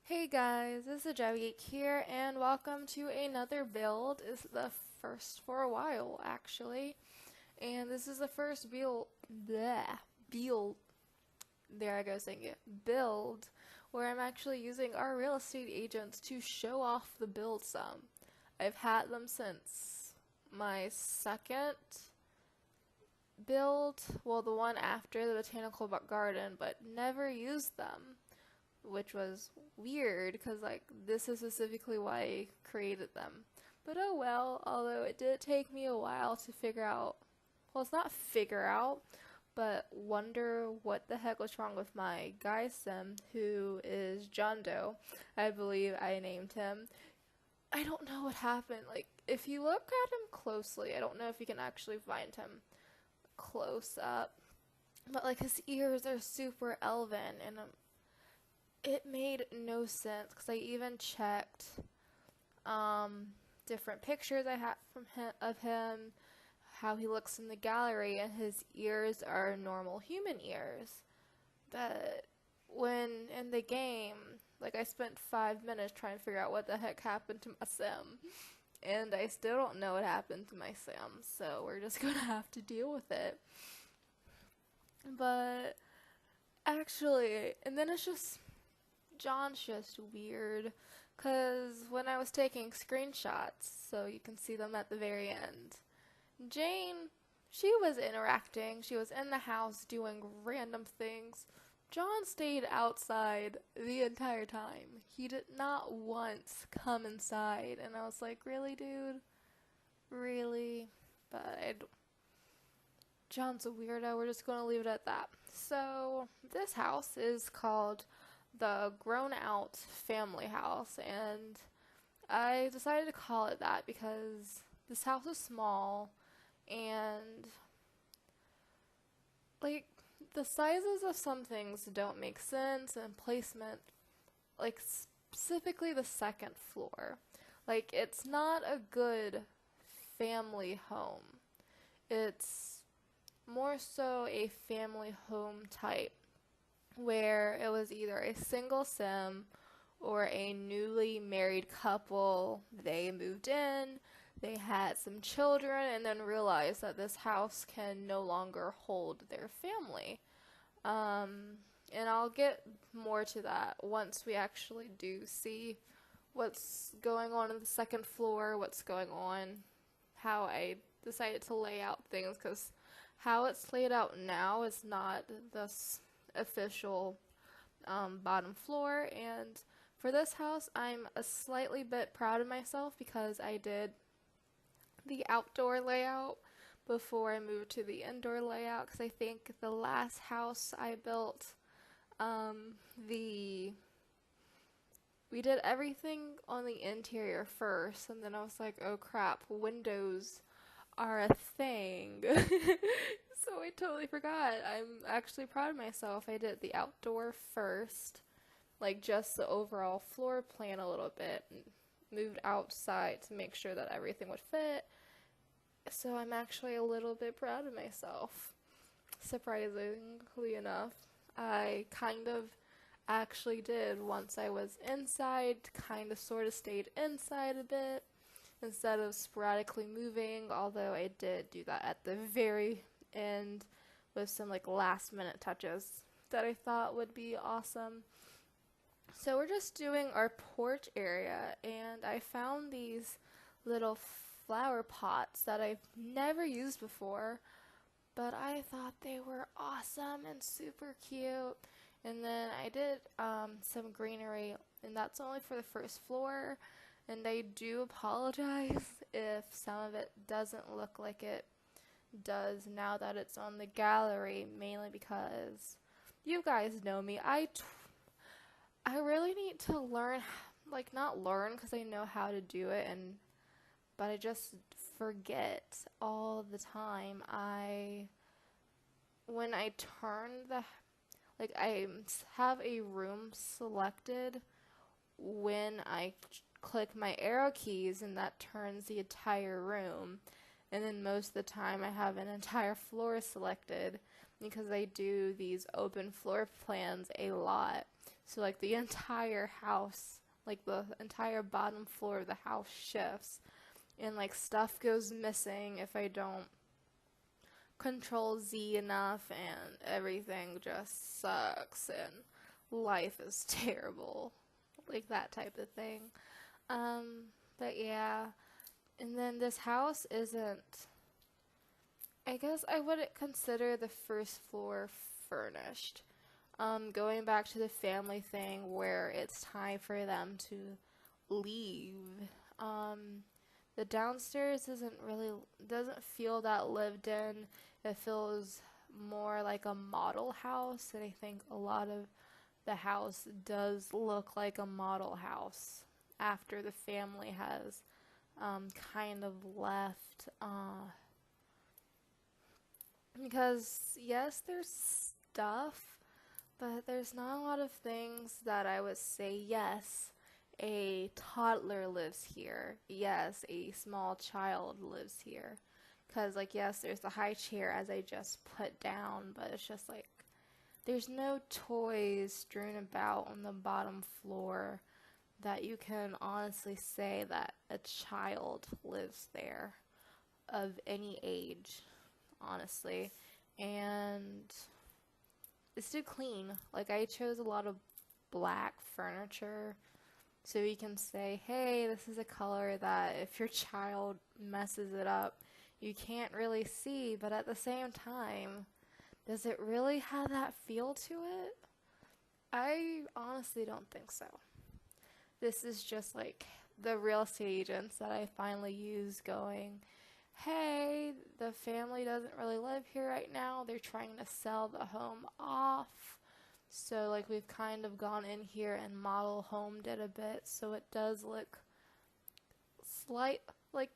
Hey guys, this is Geek here, and welcome to another build. It's the first for a while, actually, and this is the first build, there I go saying it, build, where I'm actually using our real estate agents to show off the build some. I've had them since my second build, well, the one after the botanical garden, but never used them, which was weird because like this is specifically why I created them. But oh well, although it did take me a while to figure out, well, it's not figure out, but wonder what the heck was wrong with my guy sim, who is John Doe. I believe I named him. I don't know what happened. Like, if you look at him closely, I don't know if you can actually find him close up, but like his ears are super elven, and it made no sense because I even checked different pictures I had from him of him, how he looks in the gallery, and his ears are normal human ears. But when in the game, like I spent 5 minutes trying to figure out what the heck happened to my sim, and I still don't know what happened to my sim, so we're just gonna have to deal with it. But actually, and then it's just John's just weird because when I was taking screenshots, so you can see them at the very end, Jane, she was interacting. She was in the house doing random things. John stayed outside the entire time. He did not once come inside, and I was like, really, dude? Really? But John's a weirdo. We're just going to leave it at that. So, this house is called the Grown Out Family House, and I decided to call it that because this house is small and like the sizes of some things don't make sense, and placement, like specifically the second floor, like it's not a good family home. It's more so a family home type where it was either a single sim or a newly married couple. They moved in, they had some children, and then realized that this house can no longer hold their family. And I'll get more to that once we actually do see what's going on in the second floor, what's going on, how I decided to lay out things, because how it's laid out now is not the official bottom floor. And for this house, I'm a slightly bit proud of myself because I did the outdoor layout before I moved to the indoor layout, because I think the last house I built, the we did everything on the interior first, and then I was like, oh crap, windows are a thing. So I totally forgot. I'm actually proud of myself. I did the outdoor first, like just the overall floor plan a little bit, and moved outside to make sure that everything would fit. So I'm actually a little bit proud of myself. Surprisingly enough, I kind of actually did once I was inside, kind of sort of stayed inside a bit instead of sporadically moving, although I did do that at the very end with some like last minute touches that I thought would be awesome. So we're just doing our porch area, and I found these little flower pots that I've never used before, but I thought they were awesome and super cute. And then I did some greenery, and that's only for the first floor. And I do apologize if some of it doesn't look like it does now that it's on the gallery, mainly because you guys know me. I really need to learn, like not learn because I know how to do it, but I just forget all the time. When I turn like I have a room selected when I click my arrow keys, and that turns the entire room. And then most of the time I have an entire floor selected because I do these open floor plans a lot. So like the entire house, like the entire bottom floor of the house shifts, and like stuff goes missing if I don't control Z enough, and everything just sucks and life is terrible. Like that type of thing. But yeah. And then this house isn't, I guess I wouldn't consider the first floor furnished. Going back to the family thing where it's time for them to leave. The downstairs doesn't feel that lived in. It feels more like a model house, and I think a lot of the house does look like a model house after the family has kind of left. Because, yes, there's stuff, but there's not a lot of things that I would say, yes, a toddler lives here. Yes, a small child lives here. Because, like, yes, there's the high chair as I just put down, but it's just like, there's no toys strewn about on the bottom floor that you can honestly say that a child lives there of any age, honestly. And it's too clean. Like, I chose a lot of black furniture so you can say, hey, this is a color that if your child messes it up, you can't really see, but at the same time, does it really have that feel to it? I honestly don't think so. This is just like the real estate agents that I finally use going, hey, the family doesn't really live here right now. They're trying to sell the home off. So like we've kind of gone in here and model homed it a bit, so it does look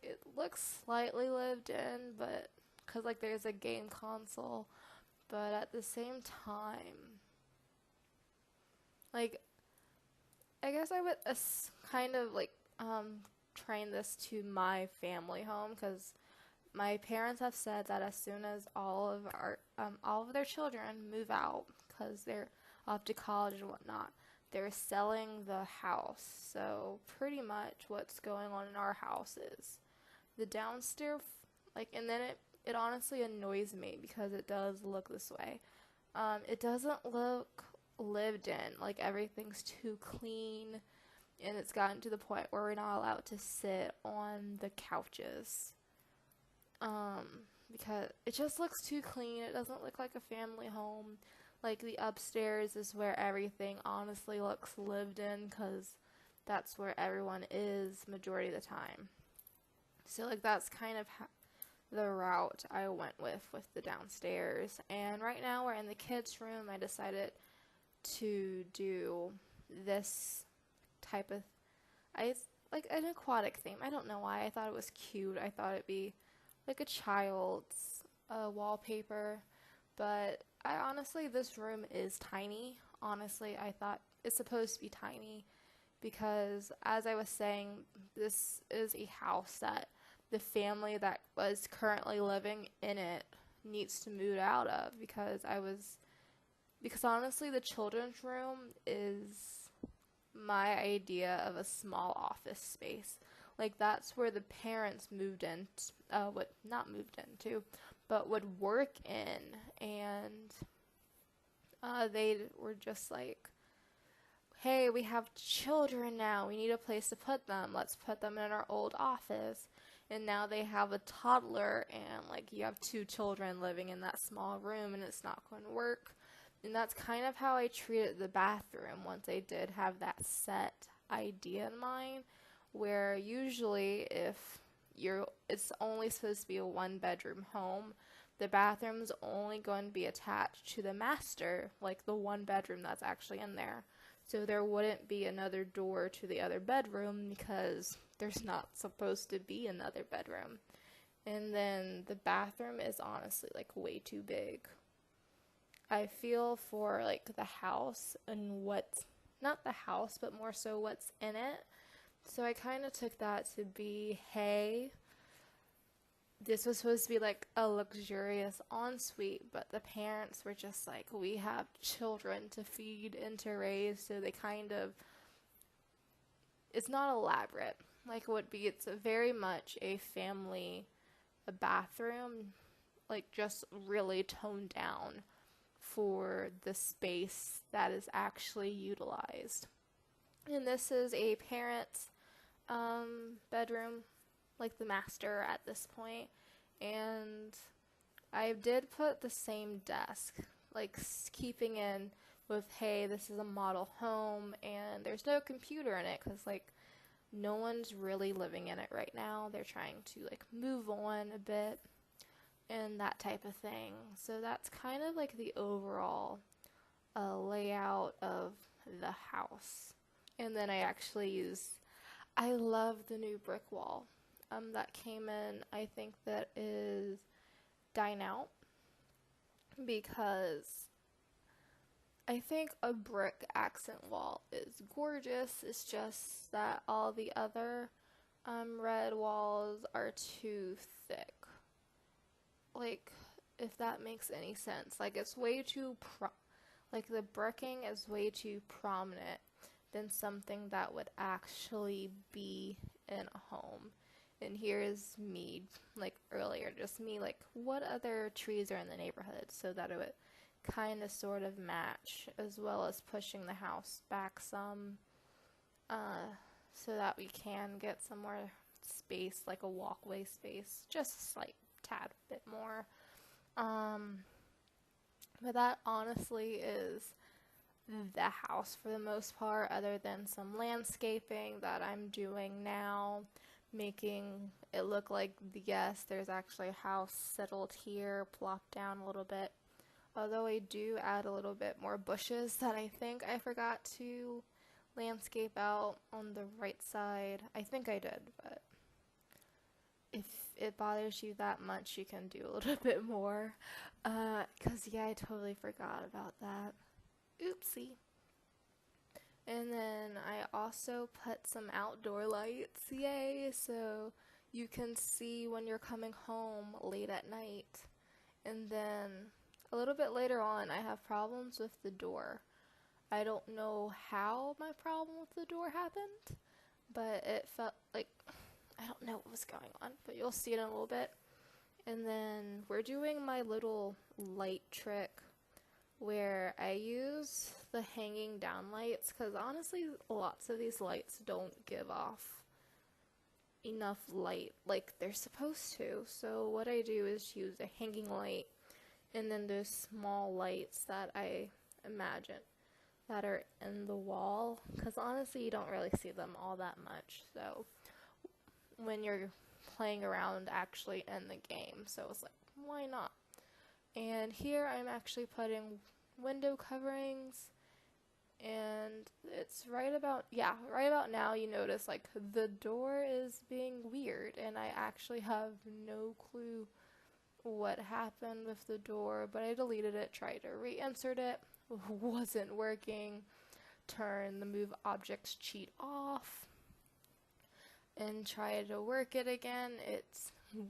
it looks slightly lived in, but because like there's a game console, but at the same time, like I guess I would kind of like train this to my family home, because my parents have said that as soon as all of their children move out, because they're off to college and whatnot, they're selling the house. So pretty much what's going on in our house is the downstairs, like, and then it honestly annoys me because it does look this way. It doesn't look lived in. Like everything's too clean, and it's gotten to the point where we're not allowed to sit on the couches. Because it just looks too clean. It doesn't look like a family home. Like the upstairs is where everything honestly looks lived in, because that's where everyone is majority of the time. So like that's kind of the route I went with the downstairs. And right now we're in the kids' room. I decided to do this type of, like an aquatic theme. I don't know why. I thought it was cute. I thought it'd be like a child's wallpaper, but I honestly, this room is tiny. Honestly, I thought it's supposed to be tiny because, as I was saying, this is a house that the family that was currently living in it needs to move out of, because honestly, the children's room is my idea of a small office space. Like, that's where the parents moved in, not moved into, but would work in, and they were just like, hey, we have children now, we need a place to put them, let's put them in our old office. And now they have a toddler, and like you have two children living in that small room, and it's not going to work. And that's kind of how I treated the bathroom once I did have that set idea in mind, where usually if it's only supposed to be a one bedroom home, the bathroom's only going to be attached to the master, like the one bedroom that's actually in there. So there wouldn't be another door to the other bedroom, because there's not supposed to be another bedroom. And then the bathroom is honestly like way too big. I feel for like the house and not the house, but more so what's in it. So I kind of took that to be, hey, this was supposed to be like a luxurious ensuite, but the parents were just like, we have children to feed and to raise, so they kind of, it's not elaborate like it would be. It's very much a family, a bathroom, like just really toned down for the space that is actually utilized. And this is a parent's bedroom, like the master at this point. And I did put the same desk, like keeping in with, hey, this is a model home, and there's no computer in it because, like, no one's really living in it right now. They're trying to, like, move on a bit and that type of thing. So that's kind of like the overall layout of the house. And then I love the new brick wall that came in. I think that is Dine Out, because I think a brick accent wall is gorgeous. It's just that all the other red walls are too thick. Like, if that makes any sense. Like, it's way too like, the bricking is way too prominent than something that would actually be in a home. And here's me, like earlier, just me, like, what other trees are in the neighborhood, so that it would kind of sort of match, as well as pushing the house back some, so that we can get some more space, like a walkway space, just a slight tad bit more. But that honestly is the house for the most part, other than some landscaping that I'm doing now, making it look like, yes, there's actually a house settled here, plopped down a little bit. Although I do add a little bit more bushes that I think I forgot to landscape out on the right side. I think I did, but if it bothers you that much, you can do a little bit more. 'Cause yeah, I totally forgot about that. Oopsie. And then I also put some outdoor lights, yay, so you can see when you're coming home late at night. And then a little bit later on, I have problems with the door. I don't know how my problem with the door happened, but it felt like, I don't know what was going on, but you'll see it in a little bit. And then we're doing my little light trick where I use the hanging down lights, because honestly, lots of these lights don't give off enough light like they're supposed to. So what I do is use a hanging light, and then those small lights that I imagine that are in the wall, because honestly, you don't really see them all that much. So when you're playing around actually in the game, so it's like, why not? And here I'm actually putting window coverings, and it's right about now you notice like the door is being weird, and I actually have no clue what happened with the door, but I deleted it, tried to reinsert it, wasn't working, turn the move objects cheat off, and tried to work it again. It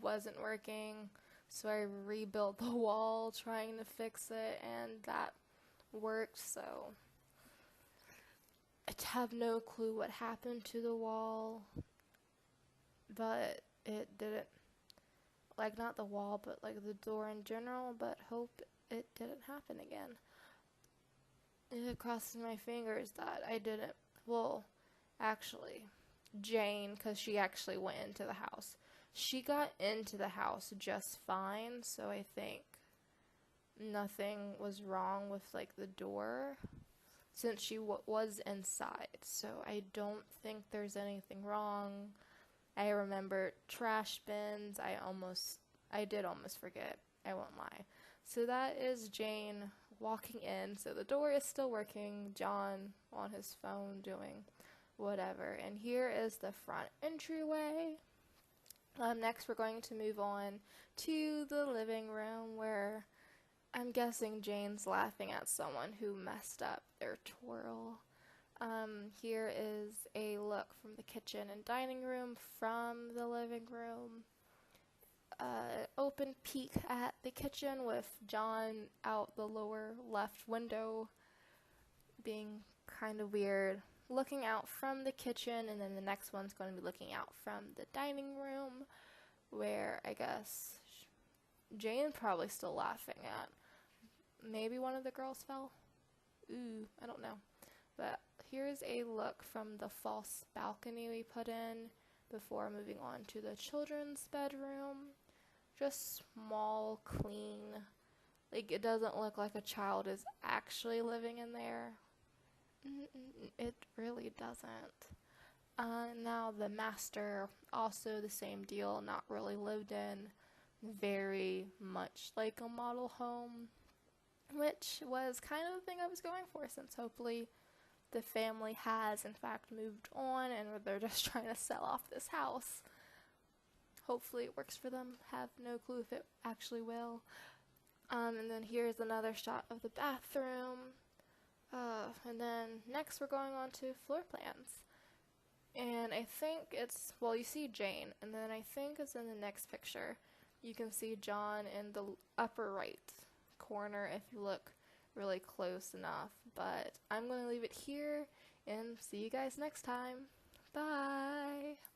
wasn't working. So I rebuilt the wall trying to fix it, and that worked. So I have no clue what happened to the wall, but it didn't, like, not the wall, but like the door in general, but hope it didn't happen again. It crosses my fingers that I didn't, well, actually, Jane, because she actually went into the house. She got into the house just fine, so I think nothing was wrong with, like, the door, since she was inside, so I don't think there's anything wrong. I remember trash bins. I did almost forget, I won't lie. So that is Jane walking in, so the door is still working, John on his phone doing whatever, and here is the front entryway. Next, we're going to move on to the living room, where I'm guessing Jane's laughing at someone who messed up their twirl. Here is a look from the kitchen and dining room from the living room. open peek at the kitchen with John out the lower left window being kind of weird, looking out from the kitchen, and then the next one's going to be looking out from the dining room, where I guess Jane's probably still laughing at. Maybe one of the girls fell? Ooh, I don't know. But here's a look from the false balcony we put in before moving on to the children's bedroom. Just small, clean. Like, it doesn't look like a child is actually living in there. It really doesn't. Now the master, also the same deal, not really lived in. Very much like a model home, which was kind of the thing I was going for, since hopefully the family has in fact moved on and they're just trying to sell off this house. Hopefully it works for them. Have no clue if it actually will. And then here's another shot of the bathroom. And then next we're going on to floor plans. And I think it's, well, you see Jane, and then I think it's in the next picture. You can see John in the upper right corner if you look really close enough. But I'm going to leave it here and see you guys next time. Bye!